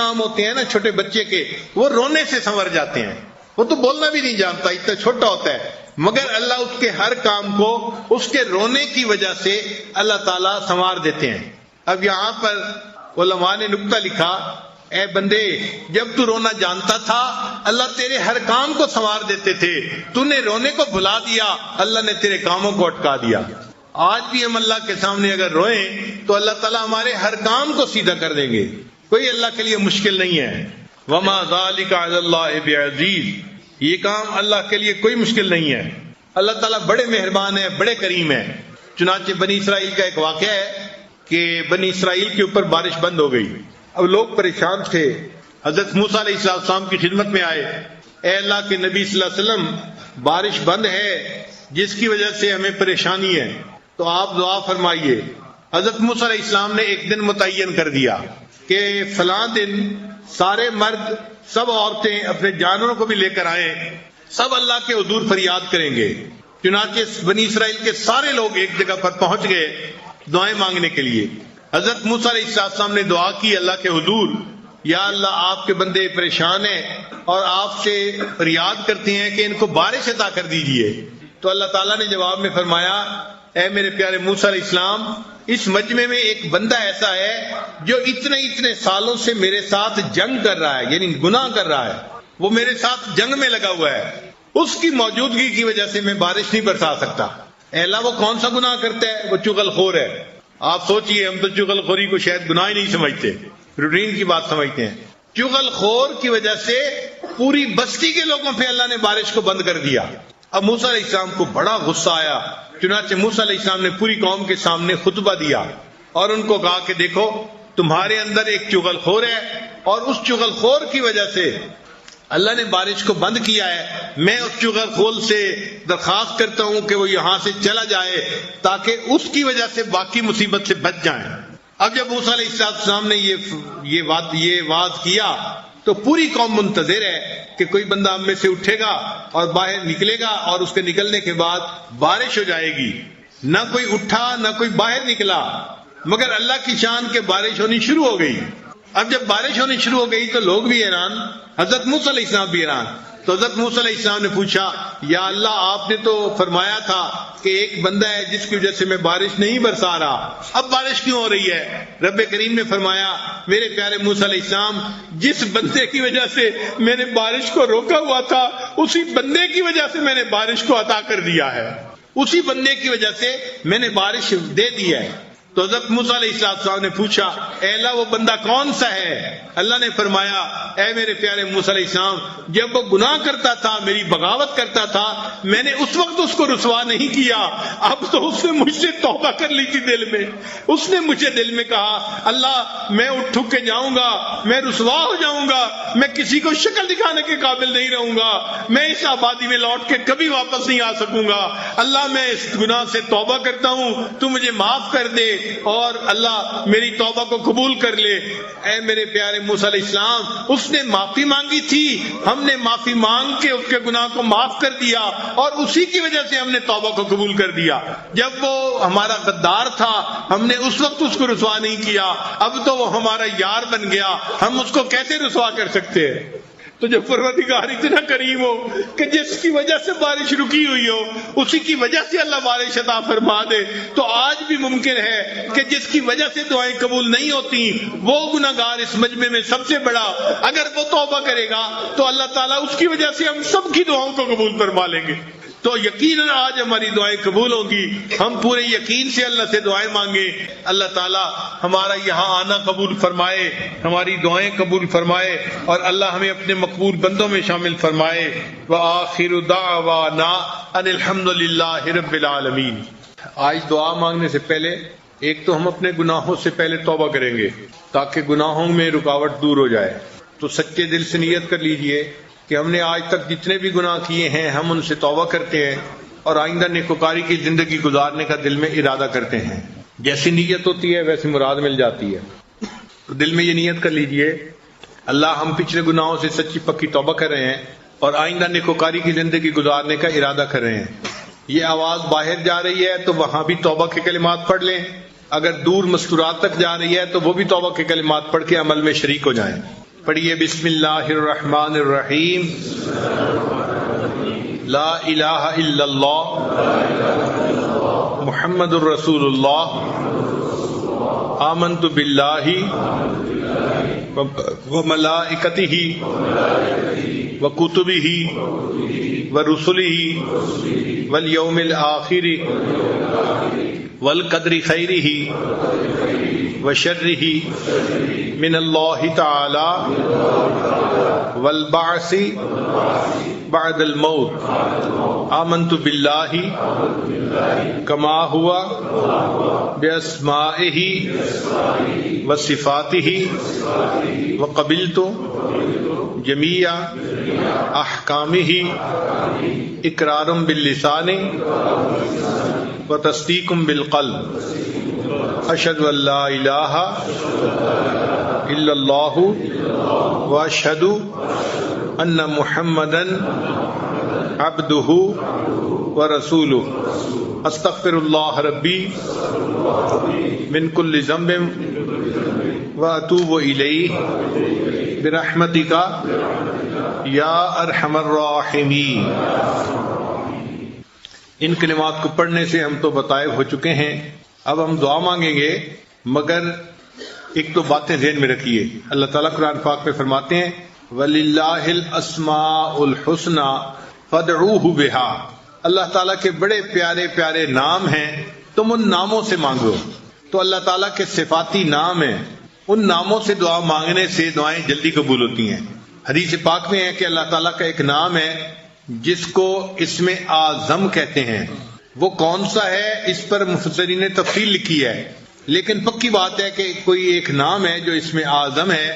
کام ہوتے ہیں نا چھوٹے بچے کے، وہ رونے سے سنور جاتے ہیں. وہ تو بولنا بھی نہیں جانتا، اتنا چھوٹا ہوتا ہے، مگر اللہ اس کے ہر کام کو اس کے رونے کی وجہ سے اللہ تعالیٰ سنوار دیتے ہیں. اب یہاں پر علماء نے نکتہ لکھا، اے بندے جب تو رونا جانتا تھا اللہ تیرے ہر کام کو سنوار دیتے تھے، تو نے رونے کو بھلا دیا، اللہ نے تیرے کاموں کو اٹکا دیا. آج بھی ہم اللہ کے سامنے اگر روئیں تو اللہ تعالیٰ ہمارے ہر کام کو سیدھا کر دیں گے. کوئی اللہ کے لیے مشکل نہیں ہے. وما ذالک علی اللہ بعزیز، یہ کام اللہ کے لیے کوئی مشکل نہیں ہے. اللہ تعالیٰ بڑے مہربان ہے، بڑے کریم ہے. چنانچہ بنی اسرائیل کا ایک واقعہ ہے کہ بنی اسرائیل کے اوپر بارش بند ہو گئی. اب لوگ پریشان تھے، حضرت موسیٰ علیہ السلام کی خدمت میں آئے، اے اللہ کے نبی صلی اللہ علیہ وسلم بارش بند ہے جس کی وجہ سے ہمیں پریشانی ہے، تو آپ دعا فرمائیے. حضرت موسیٰ علیہ السلام نے ایک دن متعین کر دیا کہ فلاں دن سارے مرد سب عورتیں اپنے جانوروں کو بھی لے کر آئیں، سب اللہ کے حضور فریاد کریں گے. چنانچہ بنی اسرائیل کے سارے لوگ ایک جگہ پر پہنچ گئے دعائیں مانگنے کے لیے. حضرت موسیٰ علیہ السلام نے دعا کی اللہ کے حضور، یا اللہ آپ کے بندے پریشان ہیں اور آپ سے فریاد کرتے ہیں کہ ان کو بارش عطا کر دیجئے. تو اللہ تعالیٰ نے جواب میں فرمایا، اے میرے پیارے موسیٰ علیہ السلام، اس مجمع میں ایک بندہ ایسا ہے جو اتنے سالوں سے میرے ساتھ جنگ کر رہا ہے، یعنی گناہ کر رہا ہے، وہ میرے ساتھ جنگ میں لگا ہوا ہے، اس کی موجودگی کی وجہ سے میں بارش نہیں برسا سکتا. اے اللہ وہ کون سا گناہ کرتا ہے؟ وہ چغل خور ہے. آپ سوچئے، ہم تو چغل خوری کو شاید گناہ ہی نہیں سمجھتے، روٹین کی بات سمجھتے ہیں. چغل خور کی وجہ سے پوری بستی کے لوگوں پہ اللہ نے بارش کو بند کر دیا. اب موسیٰ علیہ السلام کو بڑا غصہ آیا. چنانچہ موسیٰ علیہ السلام نے پوری قوم کے سامنے خطبہ دیا اور ان کو کہا کہ دیکھو تمہارے اندر ایک چغل خور ہے، اور اس چغل خور کی وجہ سے اللہ نے بارش کو بند کیا ہے. میں اس چغل خور سے درخواست کرتا ہوں کہ وہ یہاں سے چلا جائے تاکہ اس کی وجہ سے باقی مصیبت سے بچ جائیں. اب جب موسیٰ علیہ السلام نے یہ واز کیا تو پوری قوم منتظر ہے کہ کوئی بندہ ہم میں سے اٹھے گا اور باہر نکلے گا اور اس کے نکلنے کے بعد بارش ہو جائے گی. نہ کوئی اٹھا نہ کوئی باہر نکلا، مگر اللہ کی شان کے بارش ہونی شروع ہو گئی. اب جب بارش ہونی شروع ہو گئی تو لوگ بھی حیران، حضرت موسیٰ علیہ السلام بھی حیران. تو حضرت موسیٰ علیہ السلام نے پوچھا، یا اللہ آپ نے تو فرمایا تھا کہ ایک بندہ ہے جس کی وجہ سے میں بارش نہیں برسا رہا، اب بارش کیوں ہو رہی ہے؟ رب کریم نے فرمایا، میرے پیارے موسیٰ علیہ السلام، جس بندے کی وجہ سے میں نے بارش کو روکا ہوا تھا اسی بندے کی وجہ سے میں نے بارش کو عطا کر دیا ہے، اسی بندے کی وجہ سے میں نے بارش دے دی ہے. تو حضرت موسیٰ علیہ السلام نے پوچھا، اے اللہ وہ بندہ کون سا ہے؟ اللہ نے فرمایا، اے میرے پیارے موسیٰ علیہ السلام، جب وہ گناہ کرتا تھا، میری بغاوت کرتا تھا، میں نے اس وقت اس کو رسوا نہیں کیا. اب تو اس نے مجھ سے توبہ کر لی تھی دل میں، اس نے مجھے دل میں کہا، اللہ میں اٹھ ٹھک کے جاؤں گا، میں رسوا ہو جاؤں گا، میں کسی کو شکل دکھانے کے قابل نہیں رہوں گا، میں اس آبادی میں لوٹ کے کبھی واپس نہیں آ سکوں گا. اللہ میں اس گناہ سے توبہ کرتا ہوں، تو مجھے معاف کر دے اور اللہ میری توبہ کو قبول کر لے. اے میرے پیارے موسیٰ علیہ السلام، اس نے معافی مانگی تھی، ہم نے معافی مانگ کے اس کے گناہ کو معاف کر دیا اور اسی کی وجہ سے ہم نے توبہ کو قبول کر دیا. جب وہ ہمارا غدار تھا ہم نے اس وقت اس کو رسوا نہیں کیا، اب تو وہ ہمارا یار بن گیا، ہم اس کو کیسے رسوا کر سکتے ہیں؟ تو جب پروردگار اتنا کریم ہو کہ جس کی وجہ سے بارش رکی ہوئی ہو اسی کی وجہ سے اللہ بارش عطا فرما دے، تو آج بھی ممکن ہے کہ جس کی وجہ سے دعائیں قبول نہیں ہوتی وہ گناہگار اس مجمع میں سب سے بڑا، اگر وہ توبہ کرے گا تو اللہ تعالیٰ اس کی وجہ سے ہم سب کی دعاؤں کو قبول فرما لیں گے. تو یقیناً آج ہماری دعائیں قبول ہوں گی. ہم پورے یقین سے اللہ سے دعائیں مانگیں. اللہ تعالیٰ ہمارا یہاں آنا قبول فرمائے، ہماری دعائیں قبول فرمائے اور اللہ ہمیں اپنے مقبول بندوں میں شامل فرمائے. وآخر دعوانا ان الحمد للہ رب العالمین. آج دعا مانگنے سے پہلے ایک تو ہم اپنے گناہوں سے پہلے توبہ کریں گے تاکہ گناہوں میں رکاوٹ دور ہو جائے. تو سچے دل سے نیت کر لیجئے کہ ہم نے آج تک جتنے بھی گناہ کیے ہیں ہم ان سے توبہ کرتے ہیں اور آئندہ نیکوکاری کی زندگی گزارنے کا دل میں ارادہ کرتے ہیں. جیسی نیت ہوتی ہے ویسی مراد مل جاتی ہے. تو دل میں یہ نیت کر لیجئے، اللہ ہم پچھلے گناہوں سے سچی پکی توبہ کر رہے ہیں اور آئندہ نیکوکاری کی زندگی گزارنے کا ارادہ کر رہے ہیں. یہ آواز باہر جا رہی ہے تو وہاں بھی توبہ کے کلمات پڑھ لیں، اگر دور مستورات تک جا رہی ہے تو وہ بھی توبہ کے کلمات پڑھ کے عمل میں شریک ہو جائیں. پڑھیے بسم اللہ الرحمن الرحیم لا الہ الا اللہ محمد الرسول اللہ آمنت باللہ وملائکتہ وکتبہ ورسلہ والیوم الآخر والقدر خیرہ وشرہ من اللہ تعالی والبعث بعد الموت آمنت باللہ کما ہوا باسمائہ وصفاتہ وقبلت جمیع احکامہ اقرار باللسان وتصدیق بالقلب اشہد ان لا الہ الا اللہ واشہد ان محمدا عبدہ ورسولہ استغفر اللہ ربی من کل ذنب واتوب الیہ برحمتک یا ارحم الراحمین۔ ان کلمات کو پڑھنے سے ہم تو بتائے ہو چکے ہیں، اب ہم دعا مانگیں گے، مگر ایک تو باتیں ذہن میں رکھیے۔ اللہ تعالیٰ قرآن پاک میں فرماتے ہیں وَلِلَّهِ الْأَسْمَاءُ الْحُسْنَى فَادْعُوهُ بِهَا، اللہ تعالیٰ کے بڑے پیارے پیارے نام ہیں، تم ان ناموں سے مانگو۔ تو اللہ تعالیٰ کے صفاتی نام ہیں، ان ناموں سے دعا مانگنے سے دعائیں جلدی قبول ہوتی ہیں۔ حدیث پاک میں ہے کہ اللہ تعالیٰ کا ایک نام ہے جس کو اسم اعظم کہتے ہیں، وہ کون سا ہے اس پر مفسرین نے تفصیل لکھی ہے، لیکن پکی بات ہے کہ کوئی ایک نام ہے جو اسم اعظم ہے،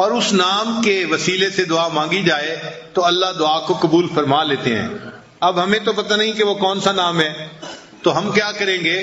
اور اس نام کے وسیلے سے دعا مانگی جائے تو اللہ دعا کو قبول فرما لیتے ہیں۔ اب ہمیں تو پتہ نہیں کہ وہ کون سا نام ہے، تو ہم کیا کریں گے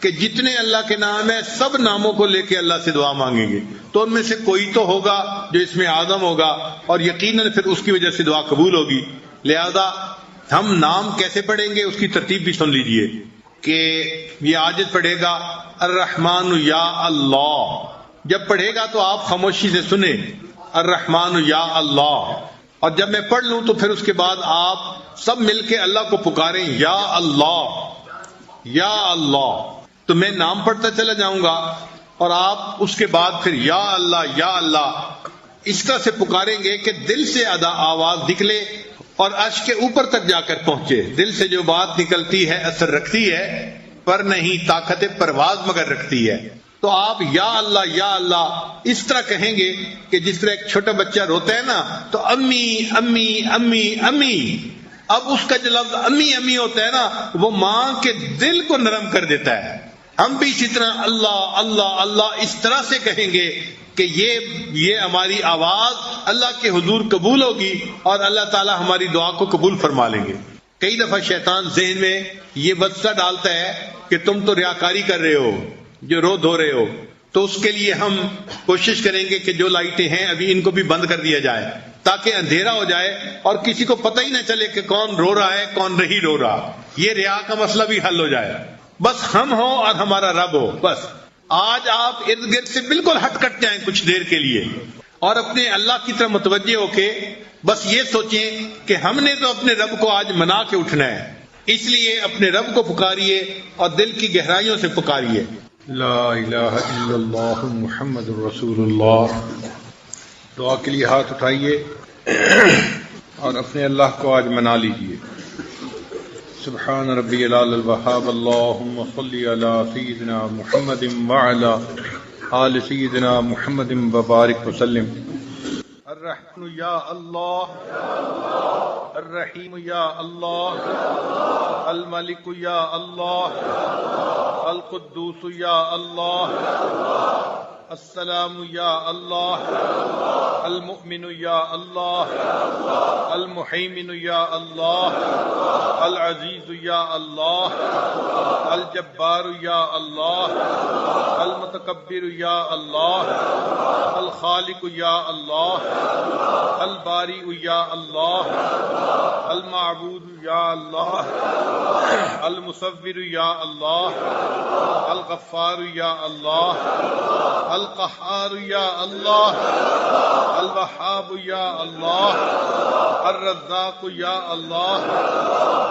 کہ جتنے اللہ کے نام ہیں سب ناموں کو لے کے اللہ سے دعا مانگیں گے، تو ان میں سے کوئی تو ہوگا جو اسم اعظم ہوگا، اور یقیناً پھر اس کی وجہ سے دعا قبول ہوگی۔ لہذا ہم نام کیسے پڑھیں گے اس کی ترتیب بھی سن لیجئے کہ یہ عاجز پڑھے گا الرحمن یا اللہ، جب پڑھے گا تو آپ خاموشی سے سنیں الرحمن یا اللہ، اور جب میں پڑھ لوں تو پھر اس کے بعد آپ سب مل کے اللہ کو پکاریں یا اللہ یا اللہ۔ تو میں نام پڑھتا چلا جاؤں گا اور آپ اس کے بعد پھر یا اللہ اس طرح سے پکاریں گے کہ دل سے آواز نکلے اور عرش کے اوپر تک جا کر پہنچے۔ دل سے جو بات نکلتی ہے اثر رکھتی ہے، پر نہیں طاقت پرواز مگر رکھتی ہے۔ تو آپ یا اللہ اس طرح کہیں گے کہ جس طرح ایک چھوٹا بچہ روتا ہے نا تو امی امی امی امی، اب اس کا جو لفظ امی امی ہوتا ہے نا وہ ماں کے دل کو نرم کر دیتا ہے۔ ہم بھی اسی طرح اللہ اللہ اللہ اس طرح سے کہیں گے کہ یہ ہماری آواز اللہ کے حضور قبول ہوگی اور اللہ تعالی ہماری دعا کو قبول فرما لیں گے۔ کئی دفعہ شیطان ذہن میں یہ وسوسہ ڈالتا ہے کہ تم تو ریاکاری کر رہے ہو جو رو دھو رہے ہو، تو اس کے لیے ہم کوشش کریں گے کہ جو لائٹیں ہیں ابھی ان کو بھی بند کر دیا جائے تاکہ اندھیرا ہو جائے اور کسی کو پتہ ہی نہ چلے کہ کون رو رہا ہے کون نہیں رو رہا۔ یہ ریا کا مسئلہ بھی حل ہو جائے، بس ہم ہوں اور ہمارا رب ہو۔ بس آج آپ ارد گرد سے بالکل ہٹ کٹ جائیں کچھ دیر کے لیے اور اپنے اللہ کی طرف متوجہ ہو کے بس یہ سوچیں کہ ہم نے تو اپنے رب کو آج منا کے اٹھنا ہے، اس لیے اپنے رب کو پکاریے اور دل کی گہرائیوں سے پکاریے لا الہ الا اللہ محمد رسول اللہ۔ دعا کے لیے ہاتھ اٹھائیے اور اپنے اللہ کو آج منا لیجیے۔ سبحان ربی العلی الوہاب، اللہم صلی علی سیدنا محمد وعلی آل سیدنا محمد وبارک وسلم۔ الرحمن یا اللہ، الرحیم یا اللہ، الملک یا اللہ، القدوس یا اللہ، السلام یا اللہ، المؤمن یا اللہ، المحیمن یا اللہ، العزیز یا اللہ، الجبار یا اللہ، المتکبر یا اللہ، الخالق یا اللہ، الباری یا اللہ، المعبود یا اللہ، المصور یا اللہ، الغفار یا اللہ، القہار یا اللہ، الوہاب الوهاب یا اللہ، الرزاق یا اللہ،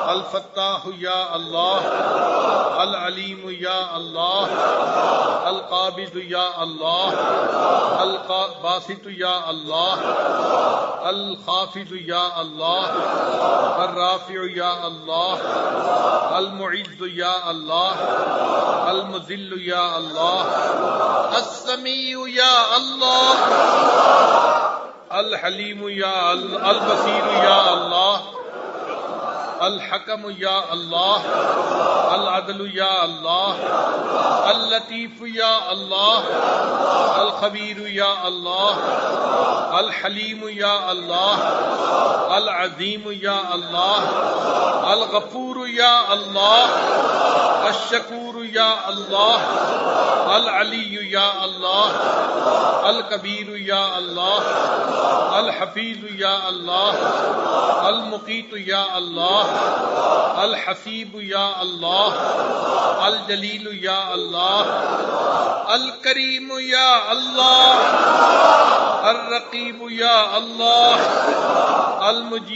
الفتاح یا اللہ، العلیم یا اللہ، القابض یا اللہ، الباسط یا اللہ، الخافض یا اللہ، الرافع یا اللہ، المعز یا اللہ، المذل یا اللہ، السمیع یا اللہ، الحلیم یا اللہ، البصیر یا اللہ، الحکم یا اللہ، العدل یا اللہ، اللطیف یا اللہ، الخبیر یا اللہ، الحلیم یا اللہ، العظیم یا اللہ، الغفور یا اللہ، الشکور یا اللہ، العلی یا اللہ، الکبیر یا اللہ، الحفیظ یا اللہ، المقیت یا اللہ، الحسیب یا اللہ، الجلیل یا اللہ، الکریم یا اللہ، الرقیب یا اللہ، المجیب